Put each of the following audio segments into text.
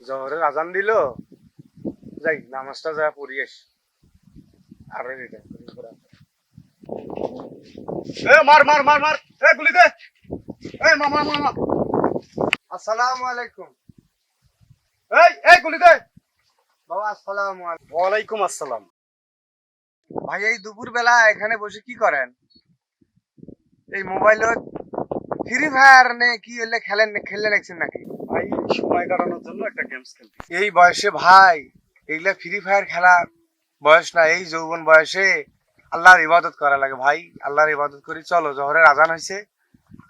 জোহরের আজান দিল, যাই নামাজটা যা পড়ি আসি। আর মার মার মার মার, গুলি দে। মামা মামা, আসসালামু আলাইকুম। এই গুলি দে বাবা। আসসালামু আলাইকুম। ওয়ালাইকুম আসসালাম। ভাই এই দুপুর বেলা এখানে বসে কি করেন? এই মোবাইলত ফ্রি ফায়ার নে কি হলে খেললে দেখছেন নাকি? ভাই সময় কাটানোর জন্য একটা গেমস খেলতে। এই বয়সে ভাই এগুলা ফ্রি ফায়ার খেলা বয়স না। এই যৌবন বয়সে আল্লাহর ইবাদত করা লাগে ভাই। আল্লাহর ইবাদত করি। চলো জোহরের আজান হয়েছে,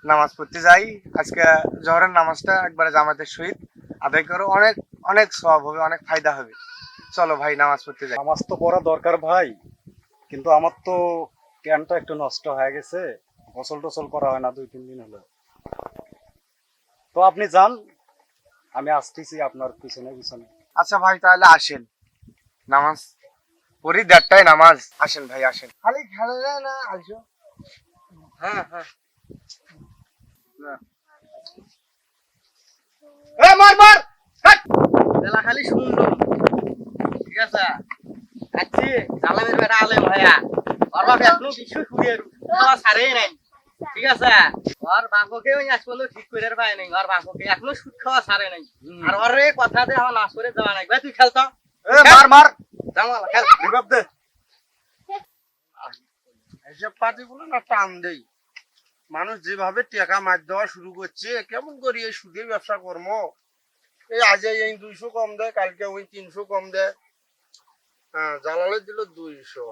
নামাজ পড়তে যাই। আজকে জোহরের নামাজটা একবারে জামাতের সহিত আদায় করো, অনেক অনেক সওয়াব হবে, অনেক ফায়দা হবে। চলো ভাই নামাজ পড়তে যাই। নামাজ তো পড়া দরকার ভাই, কিন্তু আমার তো ক্যানটা একটু নষ্ট হয়ে গেছে, গোসল টোসল করা হয় না 2-3 দিন হলো। তো আপনি যান, আমি আসতেছি আপনার পিছনে পিছনে। আচ্ছা ভাই তাহলে আসেন, নামাজ পড়ি, 1:30টায় নামাজ। আসেন ভাই আসেন। খালি খেলে না আসো। হ্যাঁ হ্যাঁ মার মার বেলা খালি শুনলো, ঠিক আছে? আছি জালামের বেটা আলে ভাইয়া, ওর বাপ এখনো বিশ্ব শুয়ে খাওয়া ছাড়েই নাই, ঠিক আছে? ওর বাপকে ওই আজ পর্যন্ত ঠিক করে পায় নাই, ওর বাপকে এখনো সুদ খাওয়া ছাড়ে নাই। আর ওর এই কথা দিয়ে আমার নাচ করে যাওয়া নাই। ভাই তুই খেলতো, মার মার জামাল খেল, রিভাব দে। এসব পার্টি গুলো না টান দেই। মানুষ যেভাবে টাকা মার দেওয়া শুরু করছে, কেমন করি এই সুদের ব্যবসা করবো? এই আজ এই 200 কম দেয়, কালকে ওই 300 কম দেয়। হ্যাঁ জালালে দিল 200,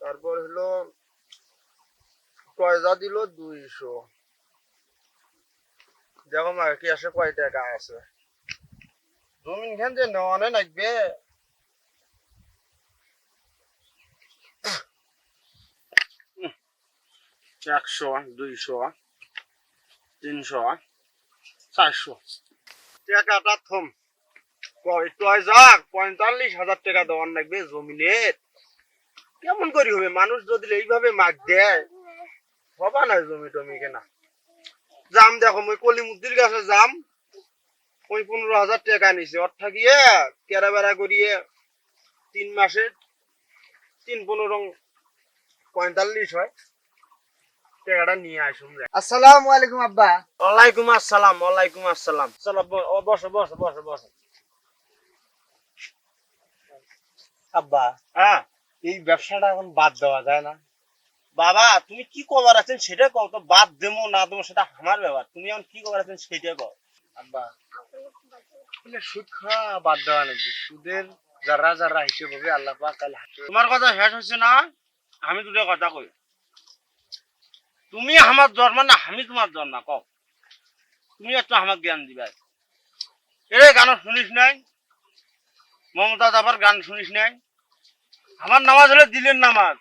তারপর হলো কয়জা দিল 200। দেখো মা কি আসে কয় টাকা আছে। জমিন খান যে নেওয়া লাগবে। 100, 200, 300, 400 টাকাটা থম। কয় যাক 45,000 টাকা দেওয়ার লাগবে জমিনের। কেমন করি হবে? মানুষ যদি এইভাবে মাছ দেয় হবা না জমি টমি কেনা। জাম দেখো ওই কলিমুদ্দির গাছে জাম ওই 15,000 টাকা নিছে। ওর থাকিয়ে কেরা বেড়া করিয়ে 3 মাসে 3-15 45 হয়। টাকাটা নিয়ে আসুন। আসসালামু আলাইকুম আব্বা। ওয়ালাইকুম আসসালাম। ওয়ালাইকুম আসসালাম। চলো বসো বসো বসো বসো। আব্বা হ্যাঁ, এই ব্যবসাটা এখন বাদ দেওয়া যায় না? বাবা তুমি কি করার আছেন সেটা কও তো। বাদ দেবো না দেবো সেটা আমার ব্যাপার, তুমি এখন কি করার আছেন সেটা কও। আব্বা সুদ খাওয়া বাদ দেওয়া নাকি? সুদের যারা যারা হিসেব হবে আল্লাহ পাক কাল হাসিব। তোমার কথা শেষ হচ্ছে না, আমি দুটো কথা কই। তুমি আমার জন্ম না আমি তোমার জন্ম, কও তুমি একটু আমার জ্ঞান দিবা। এরে গান শুনিস নাই? মমতাজ আবার গান শুনিস নাই? আমার নামাজ হলে দিলেন নামাজ,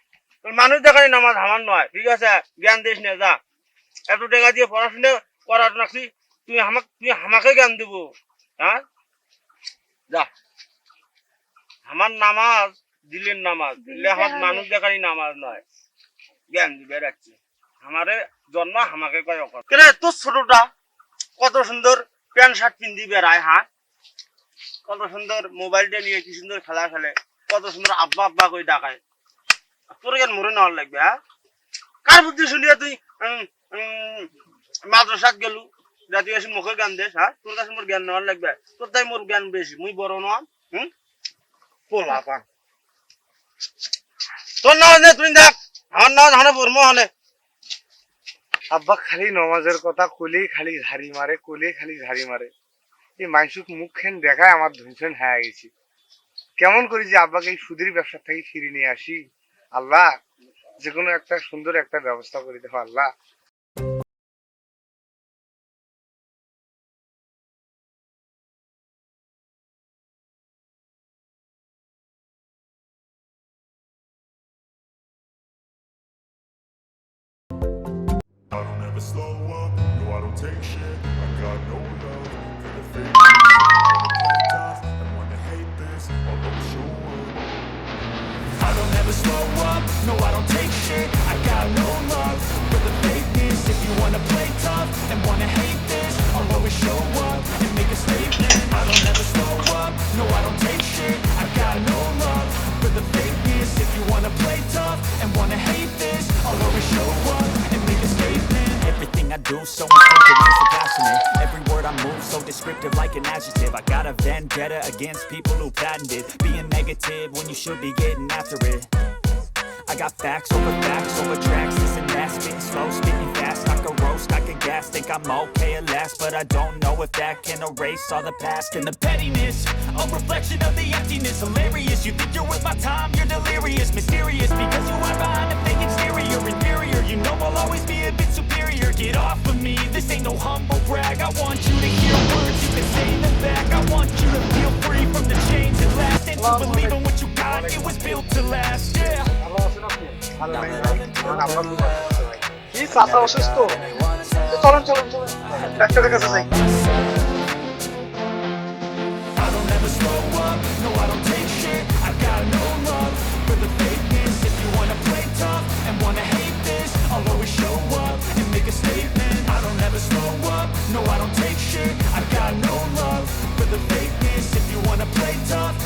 মানুষ দেখানি নামাজ আমার নয়, ঠিক আছে? জ্ঞান দিস না, যা। এত টাকা দিয়ে পড়াশোনা করার নাকি তুই আমাকে জ্ঞান দিব? হ্যাঁ যা। আমার নামাজ দিলেন নামাজ, দিলে আমার মানুষ দেখানি নামাজ নয়, জ্ঞান দিবে রাখছি। আমারে জন্ম আমাকে কয় কেরে। তোর ছোটটা কত সুন্দর প্যান্ট শার্ট পিন্দি বেড়ায়, হ্যাঁ কত সুন্দর মোবাইলটা নিয়ে কি সুন্দর খেলা খেলে, কত সুন্দর আব্বা আব্বা কই ডাকায়। তোর জ্ঞান মরে নেওয়ার লাগবে? হ্যাঁ কার বুদ্ধি শুনিয়া তুই মাদ্রাসাত গেলু, রাতে এসে মুখে জ্ঞান দেশ? হ্যাঁ তোর কাছে মোর জ্ঞান নেওয়ার লাগবে? তোর তাই মোর জ্ঞান বেশি, মুই বড় নয়। পোলা পান তোর নামাজ নে, তুই দেখ আমার নামাজ হানে পড়বো হানে। আব্বা খালি নমাজের কথা কলেই খালি ঝাড়ি মারে, কলেই খালি ঝাড়ি মারে। এই মানসিক মুখখান দেখায় আমার ধনসন হয়ে গেছি। কেমন করি যে আব্বাকে এই সুদের ব্যবসা থেকে ফিরে নিয়ে আসি? আল্লাহ যে কোনো একটা সুন্দর একটা ব্যবস্থা করে দেখো আল্লাহ। I don't ever slow up, no I don't take shit. I got no love for the fake. I wanna play tough and wanna hate this, I'll always show up. I don't ever slow up, no I don't take shit. I got no love for the fakeness. If you wanna play tough and wanna hate this, I'll always show up and make a statement. I don't ever slow do, so instinctive and so passionate. Every word I move so descriptive like an adjective. I got a vendetta against people who patented being negative when you should be getting after it. I got facts over tracks, this and that, spitting slow, spitting fast, I can roast, I can gas, think I'm okay at last, but I don't know if that can erase all the past and the pettiness, a reflection of the emptiness, hilarious, you think you're with my time, you're delirious, mysterious, because you are behind a fake exterior, inferior, you know I'll always be a bit superior, get off of me, this ain't no humble brag, I want you to hear words, you can say them back, I want you to feel free from the chains at last, and to believe in what you got, it was built to last, yeah. কি চাচা অসুস্থ? চলেন চলেন চলেন ডাক্তারের কাছে যাই। I don't ever slow up, no I don't take shit, I got no love for the fakeness. If you wanna play tough and wanna hate this, I'll always show up and make a statement. I don't ever slow up, no I don't take shit, I got no love for the fakeness. If you wanna play tough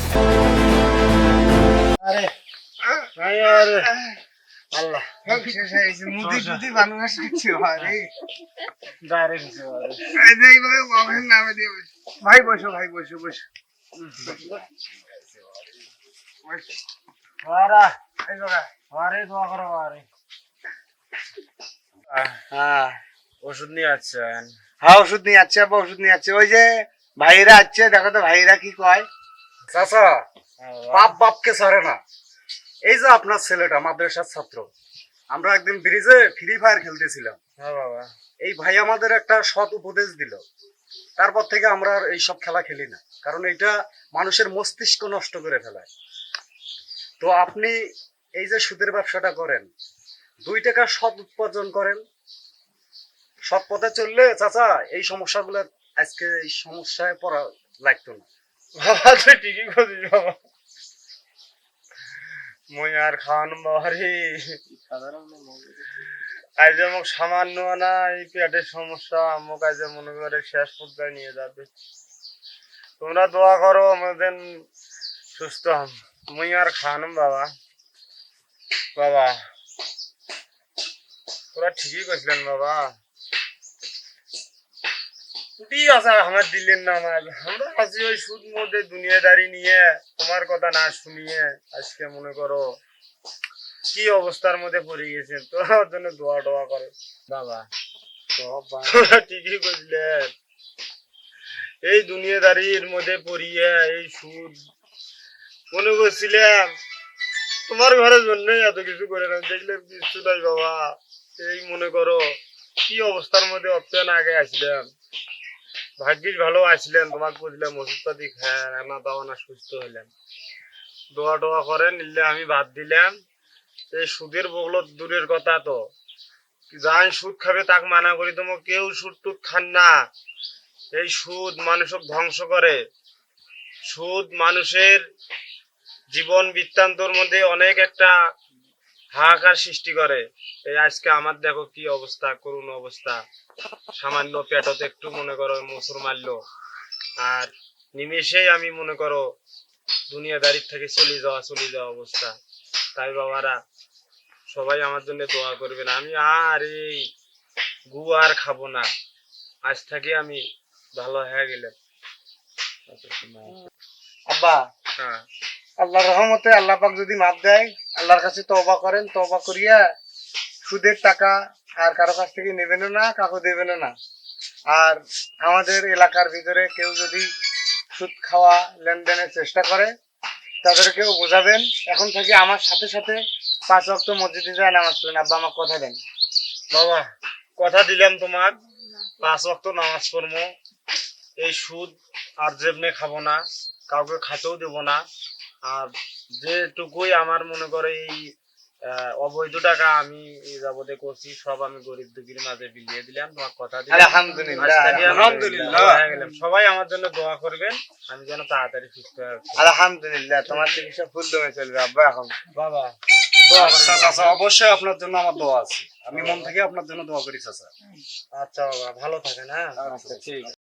আরে আল্লাহ মুদি বাংলা শিখছি ভাই direct ভাই বসো ভাই বসো বসো আরে দোয়া করো আরে হ্যাঁ ওষুধ নিয়ে আসছেন? হ্যাঁ ওষুধ নিয়ে যাচ্ছে আব্বা ওষুধ নিয়ে যাচ্ছে ওই যে ভাইরা আসছে দেখো তো ভাইরা কি কয় চাচা বাপ বাপকে ছাড়ে না। এই যে আপনার ছেলেটা মাদ্রাসার ছাত্র, আমরা একদিন ব্রিজে ফ্রি ফায়ার খেলতেছিলাম, হ্যাঁ বাবা, এই ভাই আমাদের একটা সৎ উপদেশ দিল, তারপর থেকে আমরা আর এইসব খেলা খেলি না, কারণ এটা মানুষের মস্তিষ্ক নষ্ট করে ফেলায়। তো আপনি এই যে সুদের ব্যবসাটা করেন, 2 টাকা সৎ উপার্জন করেন, সৎ পথে চললে চাচা এই সমস্যাগুলো আজকে এই সমস্যায় পড়া লাগতো না। বাবা তুই ঠিকই বলছিস বাবা, মই আর খাওয়ানো বাবারে আজ মোক সামান্য না এই পেটের সমস্যা মোক আজ মনে করে শেষ পর্যায়ে নিয়ে যাবে। তোমরা দোয়া করো আমাদের সুস্থ হম, মই আর খাওয়ানো বাবা। বাবা তোরা ঠিকই কইছিলেন বাবা, ঠিক আছে আমার দিলেন না, আমরা আছি ওই সুদ মধ্যে দুনিয়াদারি নিয়ে তোমার কথা না শুনিয়ে আজকে মনে করো কি অবস্থার মধ্যে পড়ে গেছেন। তোরা ওর জন্য দোয়া টোয়া করে বাবা, তোরা ঠিকই কইছিলেন এই দুনিয়াদারির মধ্যে পড়িয়ে এই সুদ মনে করছিলাম তোমার ঘরের জন্যই এত কিছু করে না, দেখলে কিছু নাই বাবা। এই মনে করো কি অবস্থার মধ্যে অপশন আগে আসলাম, ভাগ্যিস ভালো আসলেন, তোমাকে বুঝলাম ওষুধ পাতি খায় রান্না দাওয়া না সুস্থ হইলেন। দোয়া টোয়া করেন নিলে আমি বাদ দিলাম। এই সুদের বগলত দূরের কথা, তো যাই সুদ খাবে তাক মানা করি, তোমার কেউ সুদ টুদ খান না। এই সুদ মানুষক ধ্বংস করে, সুদ মানুষের জীবন বৃত্তান্তর মধ্যে অনেক একটা হাহাকার সৃষ্টি করে। এই আজকে আমার দেখো কি অবস্থা, করুণ অবস্থা, সামান্য পেটতে একটু মনে করো মোসর মারলো আর নিমেষেই আমি মনে করো দুনিয়াদারির থেকে চলে যাওয়া অবস্থা। তাই বাবারা সবাই আমার জন্য দোয়া করবেন, আমি আর এই গু আর খাবো না, আজ থেকে আমি ভালো হয়ে গেলাম। আব্বা হ্যাঁ আল্লাহর রহমতে আল্লাহ পাক যদি মাফ দেয়, আল্লাহর কাছে তওবা করেন, তওবা করিয়া সুদের টাকা আর কারো কাছ থেকে নেবেন না, কাউকে দেবেন না। আর আমাদের এলাকার ভিতরে কেউ যদি সুদ খাওয়া লেনদেনের চেষ্টা করে তাদেরকেও বোঝাবেন, এখন থেকে আমার সাথে সাথে 5 ওয়াক্ত মসজিদে যায় নামাজ পড়েন। আব্বা আমার কথা দেন। বাবা কথা দিলাম তোমার 5 ওয়াক্ত নামাজ পড়বো, এই সুদ আর যেমনে খাবো না, কাউকে খাতেও দেবো না। আর যেটুকুই আমার মনে করে এই অবৈধ টাকা আমি এই যাবতে করছি সব আমি গরিব দুঃখীর মাঝে বিলিয়ে দিলাম, তোমার কথা দিলাম। আলহামদুলিল্লাহ আলহামদুলিল্লাহ হয়ে গেলাম। সবাই আমার জন্য দোয়া করবেন, আমি যেন তাড়াতাড়ি সুস্থ হয়ে উঠি। আলহামদুলিল্লাহ, তোমার চিকিৎসা ফুল দমে চলবে আব্বা। এখন বাবা আচ্ছা চাচা, অবশ্যই আপনার জন্য আমার দোয়া আছে, আমি মন থেকে আপনার জন্য দোয়া করি চাচা। আচ্ছা বাবা ভালো থাকেন। হ্যাঁ আচ্ছা ঠিক আছে।